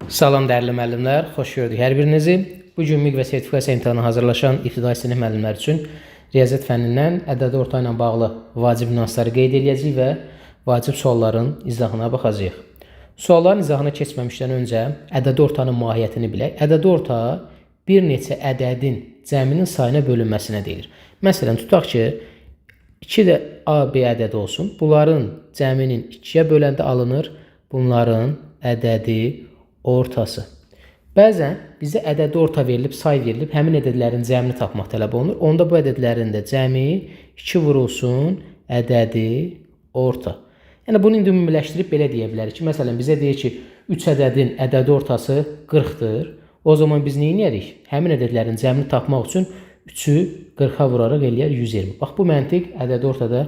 Salam dəyərli müəllimlər, xoş gördük hər birinizi. Bu gün MİQ və sertifikasiya imtahanına hazırlaşan ibtidai sinif müəllimlər üçün riyaziyyat fənnindən ədədi orta ilə bağlı vacib nüansları qeyd edəcəyik və vacib sualların izahına baxacağıq. Sualların izahına keçməmişdən öncə ədədi ortanın mahiyyətini bilək. Ədədi orta bir neçə ədədin cəminin sayına bölünməsinə deyilir. Məsələn, tutaq ki, 2 də A, B ədədi olsun. Bunların cəminin 2-yə böləndə alınır. Bunların ədədi ortası. Bəzən bizə ədədi orta verilib, say verilib, həmin ədədlərin cəmini tapmaq tələb olunur. Onda bu ədədlərin də cəmi 2 vurulsun ədədi orta. Yəni bunu indi ümumiləşdirib belə deyə bilərik ki, məsələn bizə deyir ki, 3 ədədin ədədi ortası 40-dır. O zaman biz nə edərik? Həmin ədədlərin cəmini tapmaq üçün 3-ü 40-a vuraraq eləyər 120. Bax bu məntiq ədədi ortada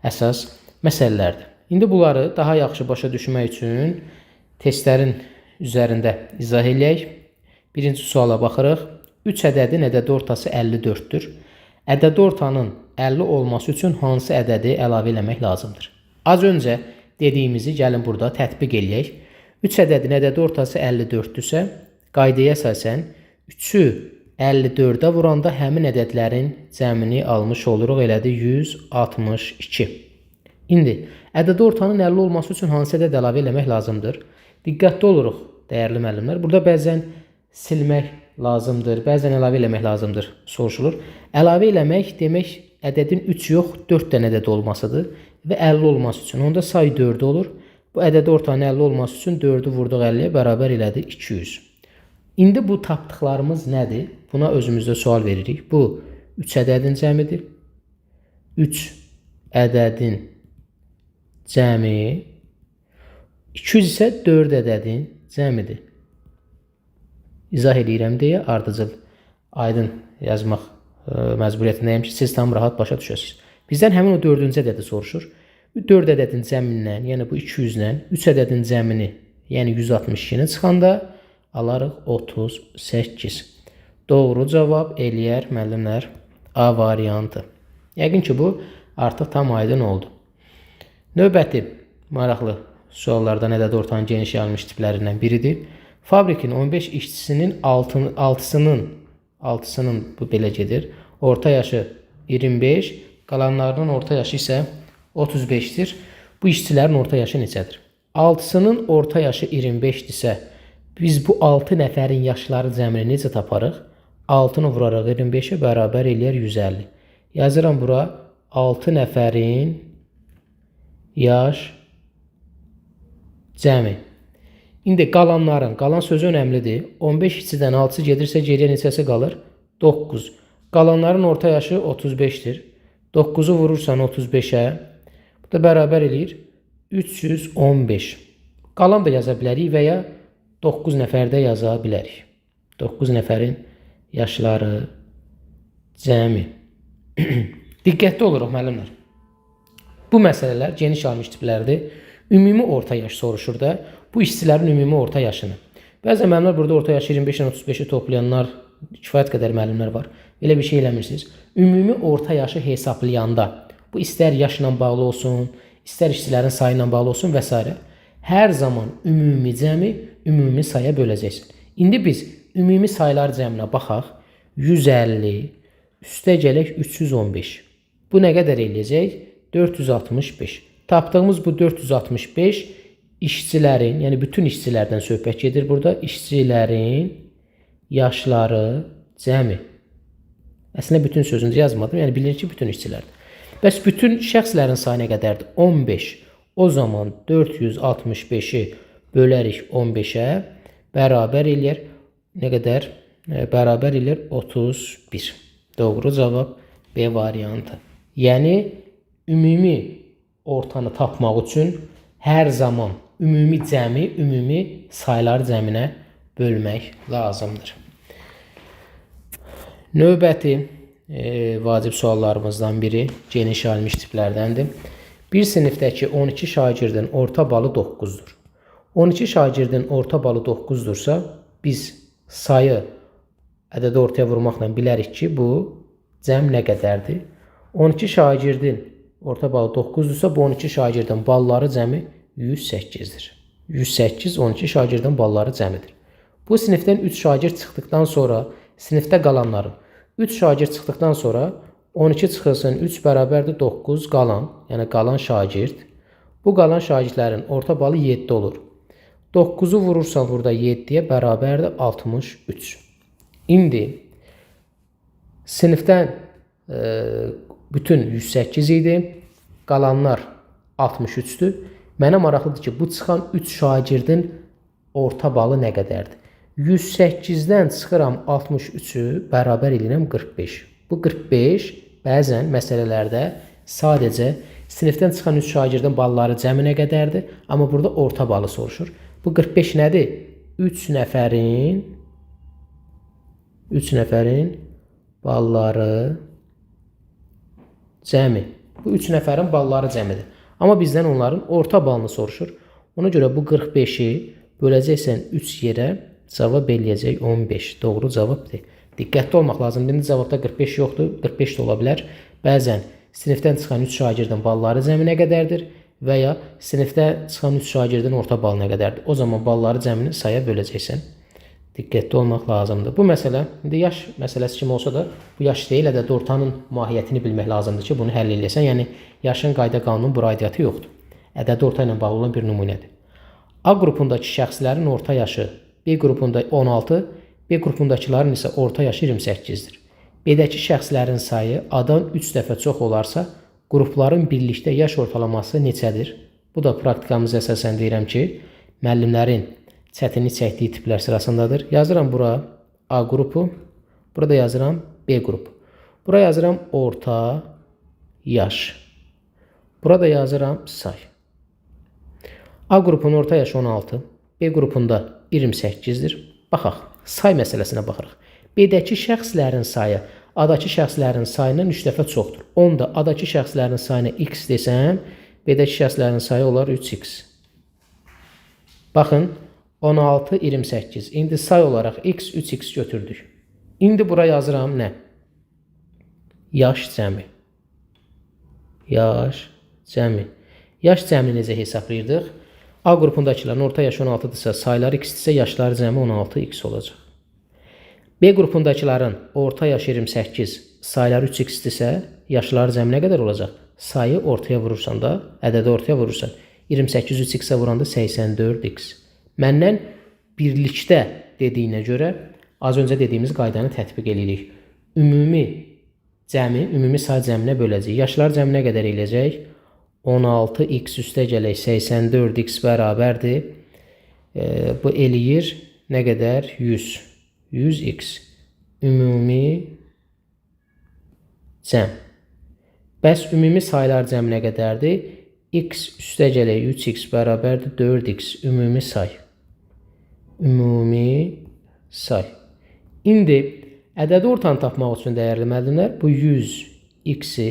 əsas məsələlərdir. İndi bunları daha yaxşı başa düşmək üçün testlərin üzərində izah eləyək. Birinci suala baxırıq. 3 ədədin ədədi ortası 54-dür. Ədədi ortanın 50 olması üçün hansı ədədi əlavə eləmək lazımdır? Az öncə dediyimizi gəlin burada tətbiq eləyək. 3 ədədin ədədi ortası 54-dürsə, qaydaya əsasən 3-ü 54-ə vuranda həmin ədədlərin cəmini almış oluruq, elədi 162. İndi ədədi ortanın 50 olması üçün hansı ədəd əlavə eləmək lazımdır? Diqqətli oluruq, dəyərli müəllimlər. Burada bəzən silmək lazımdır, bəzən əlavə eləmək lazımdır soruşulur. Əlavə eləmək demək ədədin 3 yox, 4 dənə ədəd olmasıdır və 50 olması üçün. Onda say 4 olur. Bu ədədi ortanın 50 olması üçün 4-ü vurduq 50-yə, bərabər elədi 200. İndi bu tapdıqlarımız nədir? Buna özümüzdə sual veririk. Bu 3 ədədin cəmidir. 3 ədədin cəmi, 200 isə 4 ədədin cəmidir. İzah edirəm deyə ardıcıl aydın yazmaq məcburiyyətindəyim ki, siz tam rahat başa düşəsiniz. Bizdən həmin o 4-cü ədədi soruşur. 4 ədədin cəmindən, yəni bu 200-lə 3 ədədin cəmini, yəni 162-ni çıxanda alarıq 38. Doğru cavab eləyər müəllimlər A variantı. Yəqin ki, bu artıq tam aydın oldu. Növbəti maraqlı suallardan ədədi ortanın geniş yayılmış tiplərindən biridir. Fabrikin 15 işçisinin 6-sının bu belə gedir. Orta yaşı 25, qalanlarının orta yaşı isə 35-dir. Bu işçilərin orta yaşı neçədir? 6-sının orta yaşı 25-dirsə, biz bu 6 nəfərin yaşları cəmini necə taparıq? 6-nı vuraraq 25-ə bərabər eləyər 150. Yazıram bura 6 nəfərin yaş cəmi. İndi qalanların, qalan sözü önəmlidir. 15 işçidən 6-sı gedirsə geriyə neçəsi qalır? 9. Qalanların orta yaşı 35-dir. 9-u vurursan 35-ə, bu da bərabər eləyir 315. Qalan da yaza bilərik və ya 9 nəfərdə yaza bilərik. 9 nəfərin yaşları cəmi. Diqqətli oluruq müəllimlər. Bu məsələlər geniş yayılmış tiplərdir. Ümumi orta yaş soruşur da, bu işçilərin ümumi orta yaşını. Bəzən müəllimlər burada orta yaşı 25 ilə 35-i toplayanlar, kifayət qədər müəllimlər var. Elə bir şey eləmirsiniz. Ümumi orta yaşı hesablayanda, bu istər yaşla bağlı olsun, istər işçilərin sayı ilə bağlı olsun və s. Hər zaman ümumi cəmi ümumi saya böləcəksin. İndi biz ümumi saylar cəminə baxaq. 150 üstə gələk 315. Bu nə qədər eləyəcək? 465. Tapdığımız bu 465 işçilərin, yəni bütün işçilərdən söhbət gedir burada. İşçilərin yaşları cəmi. Əslində bütün sözünü yazmadım, yəni bilir ki, bütün işçilərdir. Bəs bütün şəxslərin sayı nə qədərdir? 15. O zaman 465-i bölərik 15-ə, bərabər eləyər nə qədər? Bərabər eləyər 31. Doğru cavab B variantı. Yəni ümumi ortanı tapmaq üçün hər zaman ümumi cəmi, ümumi saylar cəminə bölmək lazımdır. Növbəti vacib suallarımızdan biri geniş yayılmış tiplərdəndir. Bir sinifdəki 12 şagirdin orta balı 9-dur. 12 şagirdin orta balı 9-dursa, biz sayı ədədi ortaya vurmaqla bilərik ki, bu cəm nə qədərdir? 12 şagirdin orta balı 9-dursa, bu 12 şagirdin balları cəmi 108-dir. 108 12 şagirdin balları cəmidir. Bu sinifdən 3 şagird çıxdıqdan sonra sinifdə qalanların 3 şagird çıxdıqdan sonra 12 çıxılsın 3 bərabərdir 9 qalan, yəni qalan şagird. Bu qalan şagirdlərin orta balı 7 olur. 9'u vurursan burada 7'ye bərabərdir 63. İndi sinifdən bütün 108 idi. Qalanlar 63'dür. Mənə maraqlıdır ki, bu çıxan 3 şagirdin orta balı nə qədərdir? 108-dən çıxıram 63'ü bərabər edirəm 45. Bu 45 bəzən məsələlərdə sadəcə sinifdən çıxan 3 şagirdin balları cəmi nə qədərdir? Amma burada orta balı soruşur. Bu 45 nədir? 3 nəfərin balları cəmi. Bu 3 nəfərin balları cəmidir. Amma bizdən onların orta balını soruşur. Ona görə bu 45'i böləcəksən 3 yerə, cavab eləyəcək 15. Doğru cavabdır. Diqqətli olmaq lazımdır. İndi cavabda 45 yoxdur. 45 də ola bilər. Bəzən sinifdən çıxan 3 şagirdin balları cəmi nə qədərdir? Və ya sinifdə çıxan 3 şagirdin orta balı nə qədərdir? O zaman balları cəmini saya böləcəksən. Diqqətli olmaq lazımdır. Bu məsələ, indi yaş məsələsi kimi olsa da, bu yaş deyil, ədəd ortanın mahiyyətini bilmək lazımdır ki, bunu həll edəsən. Yəni, yaşın qayda qanunun bu aidiyyatı yoxdur. Ədəd orta ilə bağlı olan bir nümunədir. A qrupundakı şəxslərin orta yaşı B qrupunda 16, B qrupundakıların isə orta yaşı 28-dir. B-dəki şəxslərin sayı A-dan 3 dəfə çox olarsa, qrupların birlikdə yaş ortalaması neçədir? Bu da praktikamıza əsasən deyirəm ki, müəllimlərin çətinlik çəkdiyi tiplər sırasındadır. Yazıram bura A qrupu, burada yazıram B qrupu. Bura yazıram orta yaş. Burada yazıram say. A qrupunun orta yaşı 16, B qrupunda 28'dir. Baxaq, say məsələsinə baxırıq. B-dəki şəxslərin sayı A-dakı şəxslərin sayından 3 dəfə çoxdur. Onda A-dakı şəxslərin sayına x desəm, B-dəki şəxslərin sayı olar 3x. Baxın, 16, 28. İndi say olaraq x, 3x götürdük. İndi bura yazıram nə? Yaş cəmi. Yaş cəmi. Yaş cəmini necə hesablayırdıq? A qrupundakıların orta yaşı 16-dırsa, sayları x-dirsə, yaşları cəmi 16x olacaq. B qrupundakıların orta yaşı 28, sayları 3x-dirsə, yaşları cəmi nə qədər olacaq? Sayı ortaya vurursan da, ədədi ortaya vurursan. 28 3x-ə vuranda 84x. Məndən birlikdə dediyinə görə, az öncə dediyimiz qaydanı tətbiq edirik. Ümumi say cəminə böləcək. Yaşlar cəminə qədər eləyəcək. 16x üstə gələk 84x bərabərdir. Bu eləyir nə qədər? 100x. Ümumi cəm. Bəs ümumi saylar cəminə qədərdir? X üstə gələk 3x bərabərdir 4x. Ümumi say. Ümumi say. İndi ədədi ortanı tapmaq üçün dəyərli müəllimlər, bu 100x-i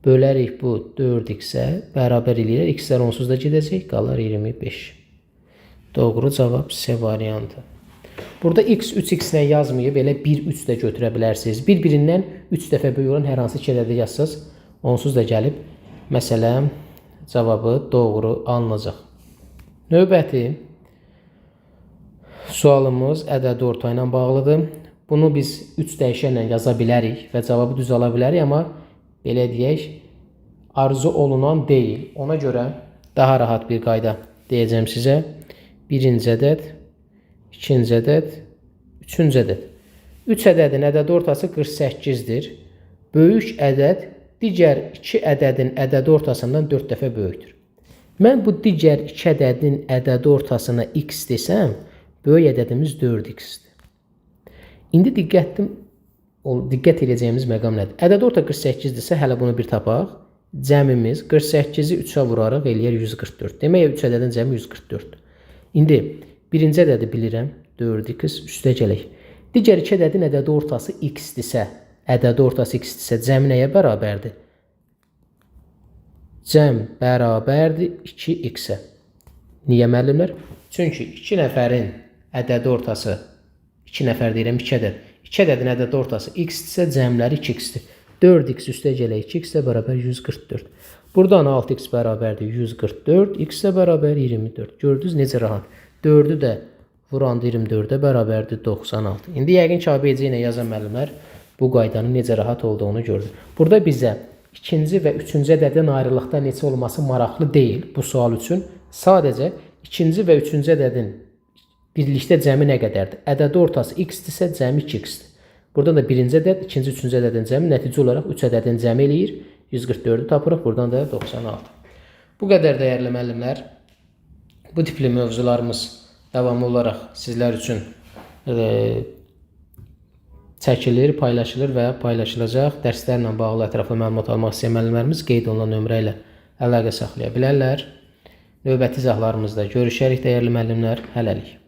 bölərik bu 4x-ə bərabər eləyir. X-lər onsuz da gedəcək, qalır 25. Doğru cavab C variantı. Burada x 3x-lə yazmayıb, elə 1, 3 də götürə bilərsiniz. Bir-birindən 3 dəfə böyük olan hər hansı iki ədədi yazsaz, onsuz da gəlib məsələ cavabı doğru alınacaq. Növbəti sualımız ədədi orta ilə bağlıdır. Bunu biz 3 dəyişənlə yaza bilərik və cavabı düz ala bilərik, amma belə deyək, arzu olunan deyil. Ona görə daha rahat bir qayda deyəcəm sizə. Birinci ədəd, ikinci ədəd, üçüncü ədəd. 3 ədədin ədədi ortası 48-dir. Böyük ədəd digər 2 ədədin ədədi ortasından 4 dəfə böyükdür. Mən bu digər 2 ədədin ədədi ortasına x desəm, böyük ədədimiz 4x-dir. İndi diqqət edəcəyimiz məqam nədir? Ədədi orta 48-dirsə, hələ bunu bir tapaq. Cəmimiz 48-i 3-ə vuraraq eləyər 144. Demək, 3 ədədin cəmi 144-dür. İndi birinci ədədi bilirəm, 4x üstə gələk. Digər 2 ədədin ədədi ortası x-dirsə, cəm nəyə bərabərdir? Cəm bərabərdir 2x-ə. Niyə müəllimlər? Çünki 2 nəfərin ədədi ortası, 2 nəfər deyirəm, 2 ədəd. 2 ədədin ədədi ortası x-dirsə, cəmləri 2x-dir. 4x üstə gələk, 2x-ə bərabər 144. Buradan 6x bərabərdir 144, x-ə bərabər 24. Gördünüz necə rahat. 4-ü də vurandı 24-ə bərabərdir 96. İndi yəqin ki, ABC ilə yazan müəllimlər bu qaydanın necə rahat olduğunu gördü. Burada bizə ikinci və üçüncü ədədin ayrılıqda neçə olması maraqlı deyil bu sual üçün. Sadəcə ikinci və üçüncü ədədin birlikdə cəmi nə qədərdir? Ədədi ortası x-dirsə cəmi 2x-dir. Buradan da birinci ədəd, ikinci, üçüncü ədədin cəmi nəticə olaraq 3 ədədin cəmi eləyir. 144-ü tapırıq. Buradan da 96. Bu qədər dəyərli müəllimlər. Bu tipli mövzularımız davamlı olaraq sizlər üçün çəkilir, paylaşılır və paylaşılacaq. Dərslərlə bağlı ətraflı məlumat almaq istəyən müəllimlərimiz qeyd olunan nömrə ilə əlaqə saxlaya bilərlər. Növbəti izahlarımızda görüşərik dəyərli müəllimlər. Hələlik.